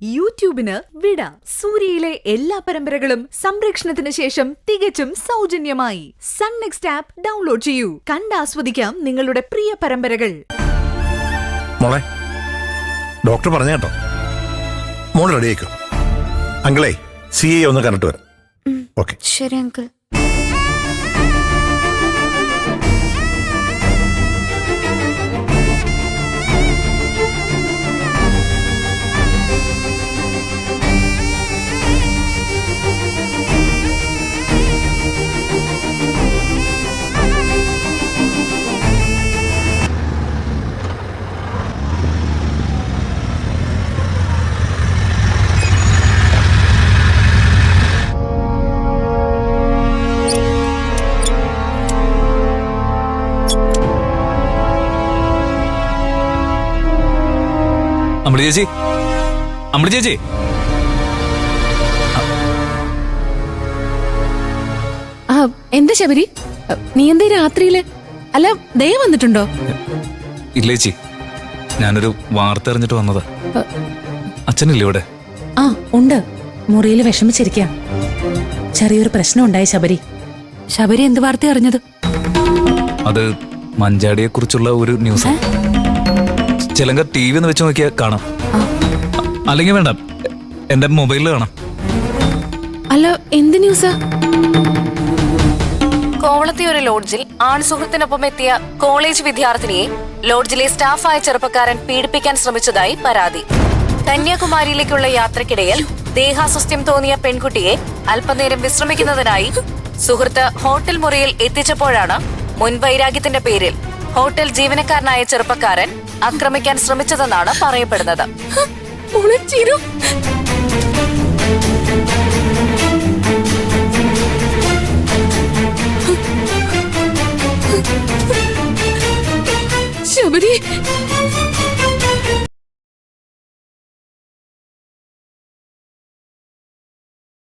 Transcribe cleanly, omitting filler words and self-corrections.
യൂട്യൂബിന് വിട. സൂര്യയിലെ എല്ലാ പരമ്പരകളും സംരക്ഷണത്തിന് ശേഷം തികച്ചും സൗജന്യമായി സൺ നെക്സ്റ്റ് ആപ്പ് ഡൗൺലോഡ് ചെയ്യൂ. കണ്ടാസ്വദിക്കാം നിങ്ങളുടെ പ്രിയ പരമ്പരകൾ. മോളെ, ഡോക്ടർ പറഞ്ഞ കേട്ടോ, മോള് റെഡിയായിക്കോ. അങ്കിളേ, CA ഒന്ന് കണ്ടിട്ട് വരാം. ഓക്കെ, ശരി അങ്കിൾ. അമൃത ചേച്ചി, അമൃത ചേച്ചി, എന്താ ശബരി, നീ എന്തേ രാത്രിയില്? അല്ല, ദയ വന്നിട്ടുണ്ടോ? ഇല്ല ചേച്ചി, ഞാനൊരു വാർത്ത അറിഞ്ഞിട്ട് വന്നതാ. അച്ഛനില്ലേ ഇവിടെ? ആ ഉണ്ട്, മുറിയിൽ വിഷമിച്ചിരിക്ക. ചെറിയൊരു പ്രശ്നം ഉണ്ടായി ശബരി. ശബരി എന്ത് വാർത്ത അറിഞ്ഞത്? അത് മഞ്ചാടിയെ കുറിച്ചുള്ള ഒരു ന്യൂസ്. ചിലങ്ക TV ഒന്ന് വെച്ച് നോക്കിയാൽ കാണാം. അല്ലെങ്കിൽ വേണ്ട, എന്റെ മൊബൈലിൽ കാണാം. അല്ല, എന്ത് ന്യൂസാ? കോവളത്തെ ഒരു ലോഡ്ജിൽ ആൺസുഹൃത്തിനൊപ്പം എത്തിയ കോളേജ് വിദ്യാർത്ഥിനിയെ ലോഡ്ജിലെ സ്റ്റാഫായ ചെറുപ്പക്കാരൻ പീഡിപ്പിക്കാൻ ശ്രമിച്ചതായി പരാതി. കന്യാകുമാരിയിലേക്കുള്ള യാത്രക്കിടയിൽ ദേഹാസ്വസ്ഥ്യം തോന്നിയ പെൺകുട്ടിയെ അല്പനേരം വിശ്രമിക്കുന്നതിനായി സുഹൃത്ത് ഹോട്ടൽ മുറിയിൽ എത്തിച്ചപ്പോഴാണ് മുൻവൈരാഗ്യത്തിന്റെ പേരിൽ ഹോട്ടൽ ജീവനക്കാരനായ ചെറുപ്പക്കാരൻ ആക്രമിക്കാൻ ശ്രമിച്ചതെന്നാണ് പറയപ്പെടുന്നത്. ശബരി,